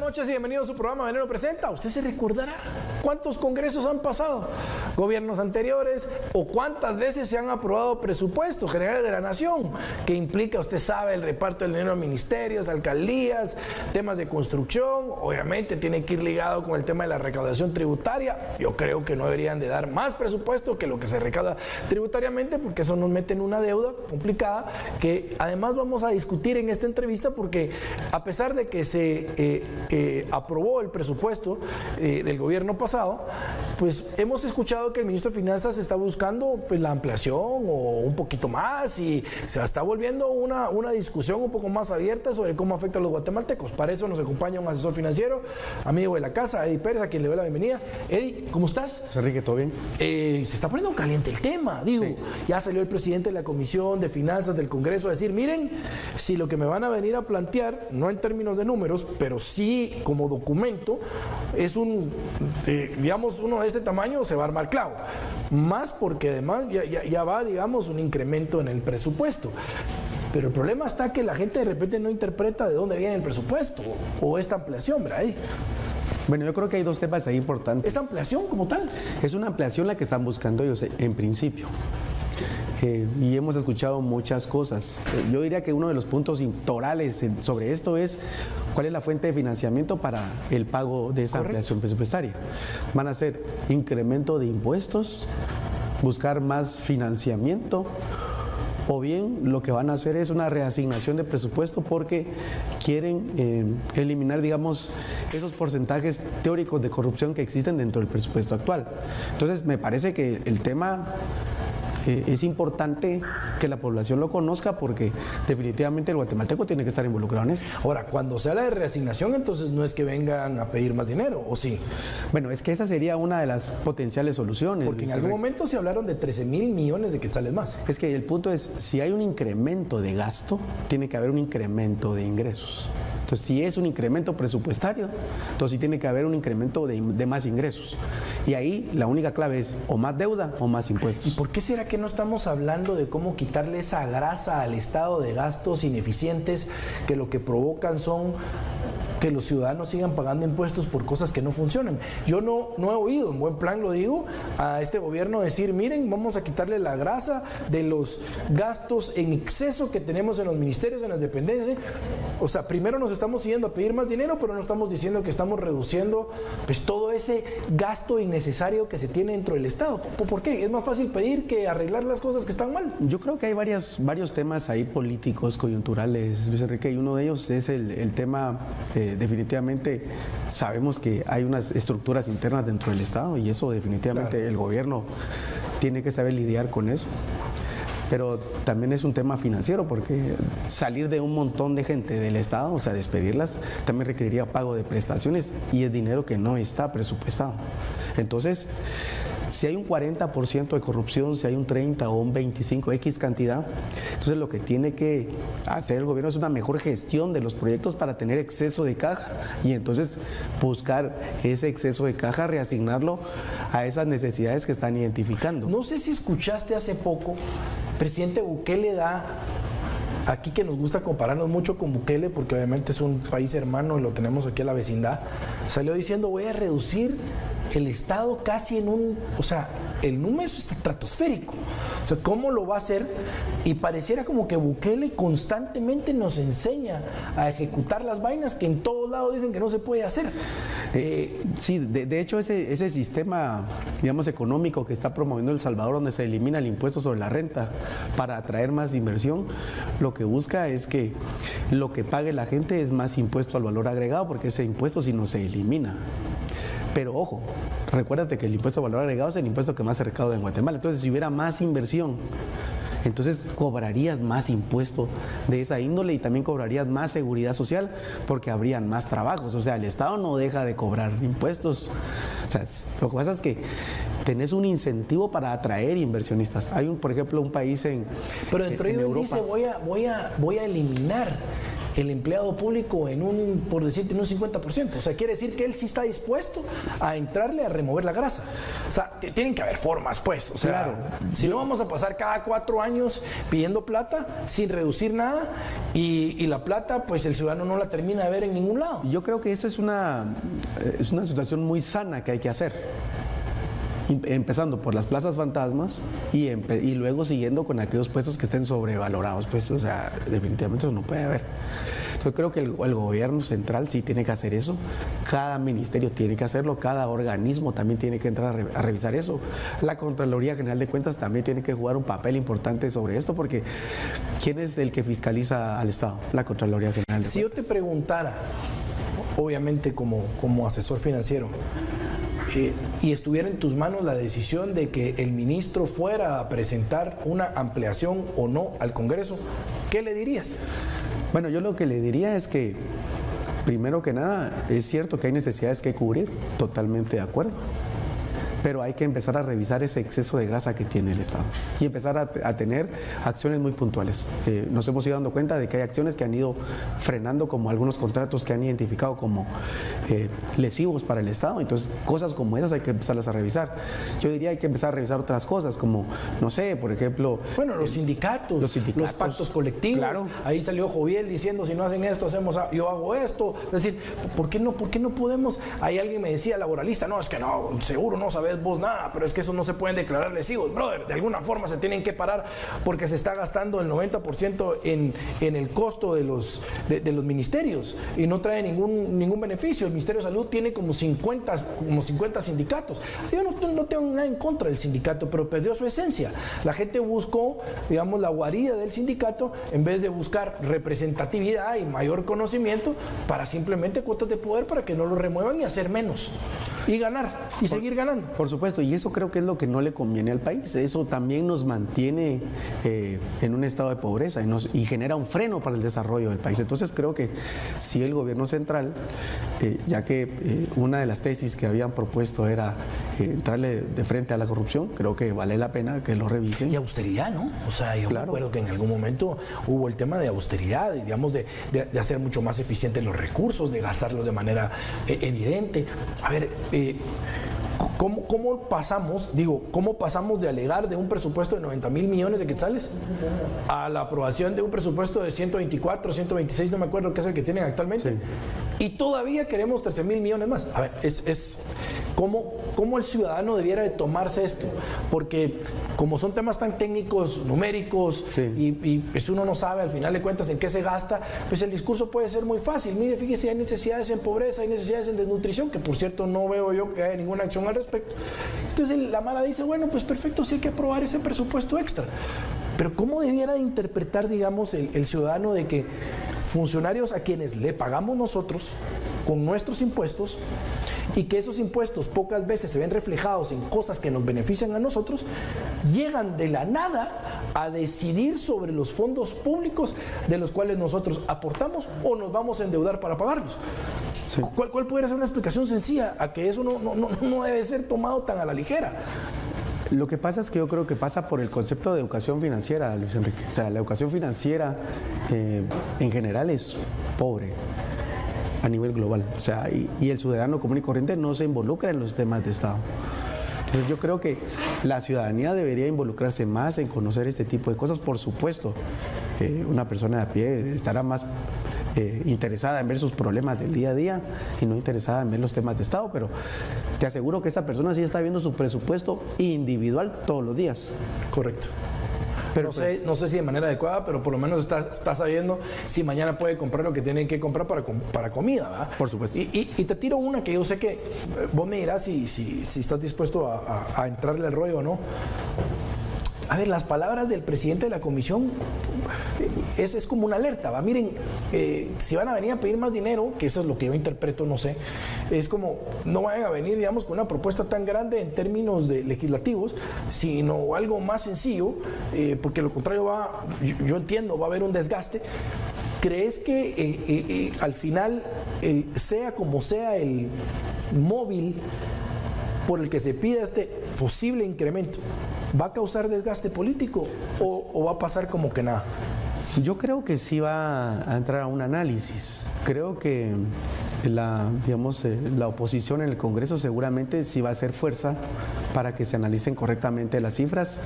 noches y bienvenido a su programa Veneno Presenta. Usted se recordará cuántos congresos han pasado, gobiernos anteriores, o cuántas veces se han aprobado presupuestos generales de la nación, que implica, usted sabe, el reparto del dinero a ministerios, alcaldías, temas de construcción. Obviamente tiene que ir ligado con el tema de la recaudación tributaria. Yo creo que no deberían de dar más presupuesto que lo que se recauda tributariamente, porque eso nos mete en una deuda complicada que además vamos a discutir en esta entrevista, porque a pesar de que se aprobó el presupuesto del gobierno pasado, pues hemos escuchado que el ministro de Finanzas está buscando pues la ampliación o un poquito más, y se está volviendo una discusión un poco más abierta sobre cómo afecta a los guatemaltecos. Para eso nos acompaña un asesor financiero, amigo de la casa, Eddie Pérez, a quien le doy la bienvenida. Eddie, ¿cómo estás? José Enrique, ¿todo bien? Se está poniendo caliente el tema, digo. Sí. Ya salió el presidente de la Comisión de Finanzas del Congreso a decir, miren, si lo que me van a venir a plantear, no en términos de números, pero sí como documento, es digamos, uno de este tamaño, se va a armar clavo. Más porque además ya va, digamos, un incremento en el presupuesto. Pero el problema está que la gente de repente no interpreta de dónde viene el presupuesto o esta ampliación, ¿verdad? Bueno, yo creo que hay dos temas ahí importantes. ¿Es ampliación como tal? Es una ampliación la que están buscando ellos en principio. Y hemos escuchado muchas cosas. Yo diría que uno de los puntos torales sobre esto es cuál es la fuente de financiamiento para el pago de esa ampliación presupuestaria. Van a ser incremento de impuestos, buscar más financiamiento, o bien lo que van a hacer es una reasignación de presupuesto porque quieren eliminar, digamos, esos porcentajes teóricos de corrupción que existen dentro del presupuesto actual. Entonces, me parece que el tema es importante que la población lo conozca, porque definitivamente el guatemalteco tiene que estar involucrado en eso. Ahora, cuando se habla de reasignación, entonces no es que vengan a pedir más dinero, ¿o sí? Bueno, es que esa sería una de las potenciales soluciones. Porque en algún momento se hablaron de 13,000 millones de quetzales más. Es que el punto es, si hay un incremento de gasto, tiene que haber un incremento de ingresos. Entonces, si es un incremento presupuestario, entonces sí tiene que haber un incremento de más ingresos. Y ahí la única clave es o más deuda o más impuestos. ¿Y por qué será que no estamos hablando de cómo quitarle esa grasa al Estado de gastos ineficientes que lo que provocan son que los ciudadanos sigan pagando impuestos por cosas que no funcionan? Yo no he oído, en buen plan lo digo, a este gobierno decir, miren, vamos a quitarle la grasa de los gastos en exceso que tenemos en los ministerios, en las dependencias. O sea, primero nos estamos yendo a pedir más dinero, pero no estamos diciendo que estamos reduciendo pues todo ese gasto innecesario que se tiene dentro del Estado. ¿Por qué? ¿Es más fácil pedir que arreglar las cosas que están mal? Yo creo que hay varios temas ahí políticos, coyunturales, Luis Enrique, y uno de ellos es el tema definitivamente sabemos que hay unas estructuras internas dentro del Estado, y eso definitivamente claro, el gobierno tiene que saber lidiar con eso. Pero también es un tema financiero, porque salir de un montón de gente del Estado, o sea, despedirlas, también requeriría pago de prestaciones, y es dinero que no está presupuestado. Entonces, si hay un 40% de corrupción, si hay un 30 o un 25, X cantidad, entonces lo que tiene que hacer el gobierno es una mejor gestión de los proyectos para tener exceso de caja, y entonces buscar ese exceso de caja, reasignarlo a esas necesidades que están identificando. No sé si escuchaste hace poco, presidente Bukele aquí, que nos gusta compararnos mucho con Bukele, porque obviamente es un país hermano y lo tenemos aquí a la vecindad, salió diciendo, voy a reducir el Estado casi o sea, el número es estratosférico. O sea, ¿cómo lo va a hacer? Y pareciera como que Bukele constantemente nos enseña a ejecutar las vainas que en todos lados dicen que no se puede hacer. Sí, de hecho ese sistema, digamos, económico que está promoviendo El Salvador, donde se elimina el impuesto sobre la renta para atraer más inversión, lo que busca es que lo que pague la gente es más impuesto al valor agregado, porque ese impuesto si no se elimina. Pero ojo, recuérdate que el impuesto al valor agregado es el impuesto que más se recauda en Guatemala. Entonces, si hubiera más inversión, entonces cobrarías más impuesto de esa índole, y también cobrarías más seguridad social, porque habrían más trabajos. O sea, el Estado no deja de cobrar impuestos. O sea, lo que pasa es que tenés un incentivo para atraer inversionistas. Hay por ejemplo, un país Pero dentro de ello Europa. dice, voy a eliminar el empleado público en un, por decirte, en un 50%. O sea, quiere decir que él sí está dispuesto a entrarle a remover la grasa. O sea, tienen que haber formas, pues. O sea, claro, si no vamos a pasar cada 4 años pidiendo plata sin reducir nada y la plata, pues el ciudadano no la termina de ver en ningún lado. Yo creo que eso es una situación muy sana que hay que hacer. Empezando por las plazas fantasmas y luego siguiendo con aquellos puestos que estén sobrevalorados, pues, o sea, definitivamente eso no puede haber. Entonces creo que el gobierno central sí tiene que hacer eso, cada ministerio tiene que hacerlo, cada organismo también tiene que entrar a revisar eso. La Contraloría General de Cuentas también tiene que jugar un papel importante sobre esto, porque ¿quién es el que fiscaliza al Estado? La Contraloría General de Cuentas. Si yo te preguntara, obviamente como asesor financiero, y estuviera en tus manos la decisión de que el ministro fuera a presentar una ampliación o no al Congreso, ¿qué le dirías? Bueno, yo lo que le diría es que, primero que nada, es cierto que hay necesidades que cubrir, totalmente de acuerdo, pero hay que empezar a revisar ese exceso de grasa que tiene el Estado y empezar a tener acciones muy puntuales. Nos hemos ido dando cuenta de que hay acciones que han ido frenando, como algunos contratos que han identificado como lesivos para el Estado. Entonces, cosas como esas hay que empezarlas a revisar. Yo diría hay que empezar a revisar otras cosas, como, no sé, por ejemplo... Bueno, los sindicatos, los pactos colectivos. Claro. Ahí salió Joviel diciendo, si no hacen esto, yo hago esto. Es decir, ¿por qué no podemos? Ahí alguien me decía, laboralista, no, es que no, seguro no sabes vos nada, pero es que eso no se pueden declarar lesivos, brother. De alguna forma se tienen que parar porque se está gastando el 90% en el costo de los ministerios y no trae ningún beneficio. El Ministerio de Salud tiene como 50 sindicatos. Yo no tengo nada en contra del sindicato, pero perdió su esencia. La gente buscó, digamos, la guarida del sindicato en vez de buscar representatividad y mayor conocimiento para simplemente cuotas de poder para que no lo remuevan y hacer menos y ganar y seguir ganando. Por supuesto, y eso creo que es lo que no le conviene al país. Eso también nos mantiene en un estado de pobreza y genera un freno para el desarrollo del país. Entonces creo que si el gobierno central, ya que una de las tesis que habían propuesto era entrarle de frente a la corrupción, creo que vale la pena que lo revisen. Y austeridad, ¿no? O sea, yo me acuerdo que en algún momento hubo el tema de austeridad, digamos, de hacer mucho más eficientes los recursos, de gastarlos de manera evidente. A ver, ¿Cómo pasamos de alegar de un presupuesto de 90,000 millones de quetzales a la aprobación de un presupuesto de 124, 126, no me acuerdo qué es el que tienen actualmente? Sí. Y todavía queremos 13,000 millones más. A ver, ¿cómo el ciudadano debiera de tomarse esto? Porque como son temas tan técnicos, numéricos, sí, y pues uno no sabe al final de cuentas en qué se gasta, pues el discurso puede ser muy fácil. Mire, fíjese, hay necesidades en pobreza, hay necesidades en desnutrición, que por cierto no veo yo que haya ninguna acción al respecto. Entonces la Mara dice, bueno, pues perfecto, sí hay que aprobar ese presupuesto extra. Pero ¿cómo debiera de interpretar, digamos, el ciudadano de que funcionarios a quienes le pagamos nosotros con nuestros impuestos y que esos impuestos pocas veces se ven reflejados en cosas que nos benefician a nosotros, llegan de la nada a decidir sobre los fondos públicos de los cuales nosotros aportamos o nos vamos a endeudar para pagarlos? Sí. ¿Cuál podría ser una explicación sencilla a que eso no debe ser tomado tan a la ligera? Lo que pasa es que yo creo que pasa por el concepto de educación financiera, Luis Enrique. O sea, la educación financiera en general es pobre a nivel global. O sea, y el ciudadano común y corriente no se involucra en los temas de Estado. Entonces yo creo que la ciudadanía debería involucrarse más en conocer este tipo de cosas. Por supuesto, una persona de a pie estará más interesada en ver sus problemas del día a día y no interesada en ver los temas de Estado, pero te aseguro que esta persona sí está viendo su presupuesto individual todos los días. Correcto. Pero no sé si de manera adecuada, pero por lo menos está sabiendo si mañana puede comprar lo que tiene que comprar para comida, ¿verdad? Por supuesto. Y te tiro una que yo sé que vos me dirás si estás dispuesto a entrarle al rollo o no. A ver, las palabras del presidente de la comisión es como una alerta, ¿va? Miren, si van a venir a pedir más dinero, que eso es lo que yo interpreto, no sé, es como, no vayan a venir, digamos, con una propuesta tan grande en términos de legislativos, sino algo más sencillo, porque lo contrario yo entiendo, va a haber un desgaste. ¿Crees que al final, sea como sea el móvil por el que se pida este posible incremento, va a causar desgaste político o va a pasar como que nada? Yo creo que sí va a entrar a un análisis. Creo que la oposición en el Congreso seguramente sí va a hacer fuerza para que se analicen correctamente las cifras.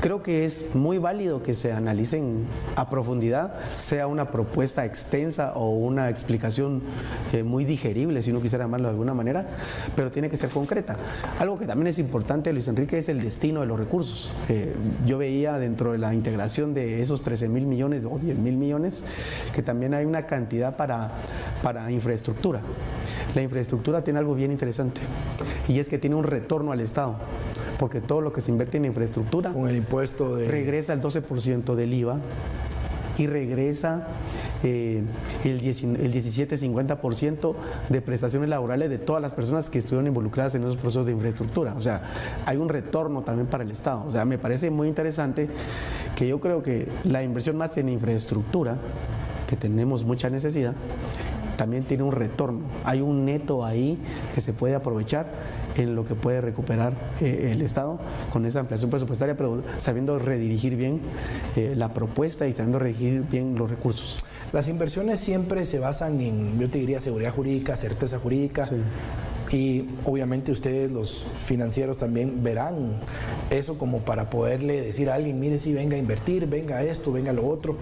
Creo que es muy válido que se analicen a profundidad, sea una propuesta extensa o una explicación muy digerible, si uno quisiera llamarlo de alguna manera, pero tiene que ser concreta. Algo que también es importante, Luis Enrique, es el destino de los recursos. Yo veía dentro de la integración de esos 13.000 millones o 10.000 millones que también hay una cantidad para infraestructura. La infraestructura tiene algo bien interesante y es que tiene un retorno al Estado, porque todo lo que se invierte en infraestructura con el impuesto regresa el 12% del IVA y regresa el 17-50% de prestaciones laborales de todas las personas que estuvieron involucradas en esos procesos de infraestructura. O sea, hay un retorno también para el Estado. O sea, me parece muy interesante que yo creo que la inversión más en infraestructura, que tenemos mucha necesidad, también tiene un retorno. Hay un neto ahí que se puede aprovechar en lo que puede recuperar el Estado con esa ampliación presupuestaria, pero sabiendo redirigir bien la propuesta y sabiendo redirigir bien los recursos. Las inversiones siempre se basan en, yo te diría, seguridad jurídica, certeza jurídica. Sí. Y obviamente ustedes, los financieros, también verán eso como para poderle decir a alguien, mire, si venga a invertir, venga esto, venga lo otro.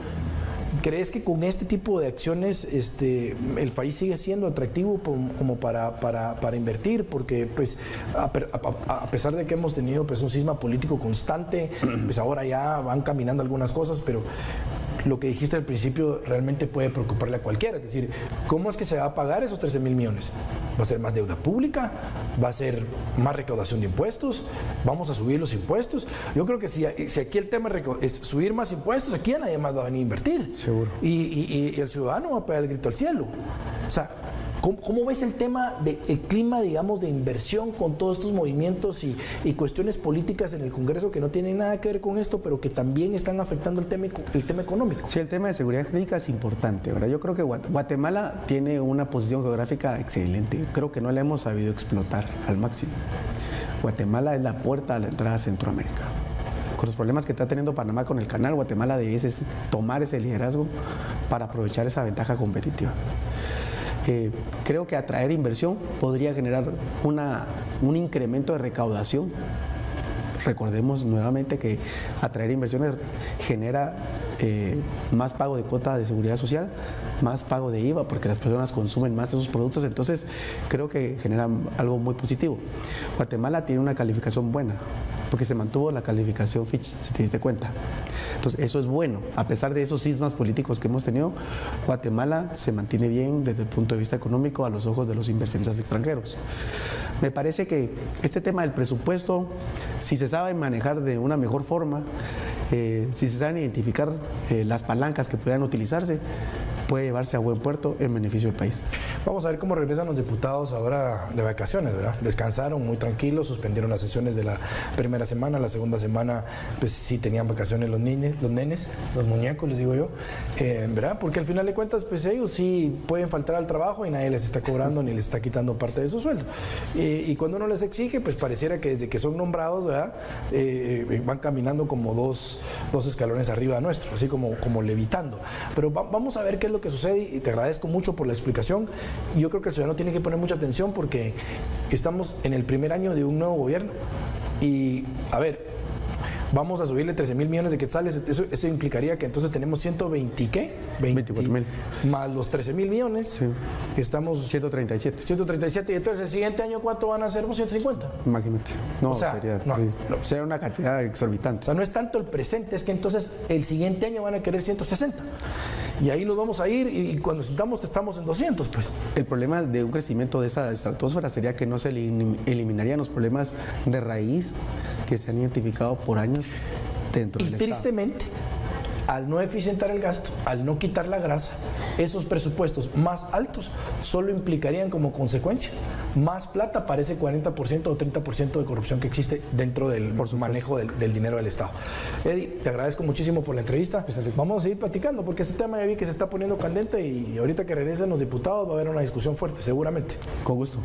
¿Crees que con este tipo de acciones el país sigue siendo atractivo como para invertir? Porque pues a pesar de que hemos tenido pues un cisma político constante, pues ahora ya van caminando algunas cosas, pero lo que dijiste al principio realmente puede preocuparle a cualquiera. Es decir, ¿cómo es que se va a pagar esos 13.000 millones? ¿Va a ser más deuda pública? ¿Va a ser más recaudación de impuestos? ¿Vamos a subir los impuestos? Yo creo que si aquí el tema es subir más impuestos, aquí ya nadie más va a venir a invertir. Seguro. Y el ciudadano va a pegar el grito al cielo. O sea, ¿cómo ves el tema del clima, digamos, de inversión con todos estos movimientos y cuestiones políticas en el Congreso que no tienen nada que ver con esto, pero que también están afectando el tema económico? Sí, el tema de seguridad jurídica es importante, ¿verdad? Yo creo que Guatemala tiene una posición geográfica excelente. Creo que no la hemos sabido explotar al máximo. Guatemala es la puerta a la entrada a Centroamérica. Con los problemas que está teniendo Panamá con el canal, Guatemala debe tomar ese liderazgo para aprovechar esa ventaja competitiva. Creo que atraer inversión podría generar un incremento de recaudación. Recordemos nuevamente que atraer inversiones genera más pago de cuota de seguridad social, más pago de IVA, porque las personas consumen más esos productos, entonces creo que genera algo muy positivo. Guatemala tiene una calificación buena, porque se mantuvo la calificación Fitch, si te diste cuenta. Entonces eso es bueno, a pesar de esos sismas políticos que hemos tenido, Guatemala se mantiene bien desde el punto de vista económico a los ojos de los inversionistas extranjeros. Me parece que este tema del presupuesto, si se sabe manejar de una mejor forma, si se saben identificar las palancas que pudieran utilizarse, puede llevarse a buen puerto en beneficio del país. Vamos a ver cómo regresan los diputados ahora de vacaciones, ¿verdad? Descansaron muy tranquilos, suspendieron las sesiones de la primera semana, la segunda semana pues sí tenían vacaciones los nenes, los muñecos, les digo yo, ¿verdad? Porque al final de cuentas pues ellos sí pueden faltar al trabajo y nadie les está cobrando ni les está quitando parte de su sueldo. Y cuando uno les exige, pues pareciera que desde que son nombrados, ¿verdad? Van caminando como dos escalones arriba nuestro, así como levitando. Pero vamos a ver qué es lo que sucede y te agradezco mucho por la explicación. Yo creo que el ciudadano tiene que poner mucha atención porque estamos en el primer año de un nuevo gobierno y, a ver, vamos a subirle 13.000 millones de quetzales, eso implicaría que entonces tenemos 24.000 más los 13.000 millones, sí. Estamos 137 y entonces el siguiente año ¿cuánto van a ser? 150. Imagínate. No, o sea, sería una cantidad exorbitante. O sea, no es tanto el presente, es que entonces el siguiente año van a querer 160. Y ahí nos vamos a ir y cuando sintamos estamos en 200, pues. El problema de un crecimiento de esa estratosfera sería que no se eliminarían los problemas de raíz que se han identificado por años dentro del Estado. Y tristemente, al no eficientar el gasto, al no quitar la grasa, esos presupuestos más altos solo implicarían como consecuencia más plata para ese 40% o 30% de corrupción que existe dentro del manejo del dinero del Estado. Eddie, te agradezco muchísimo por la entrevista. Vamos a seguir platicando porque este tema ya vi que se está poniendo candente y ahorita que regresen los diputados va a haber una discusión fuerte, seguramente. Con gusto.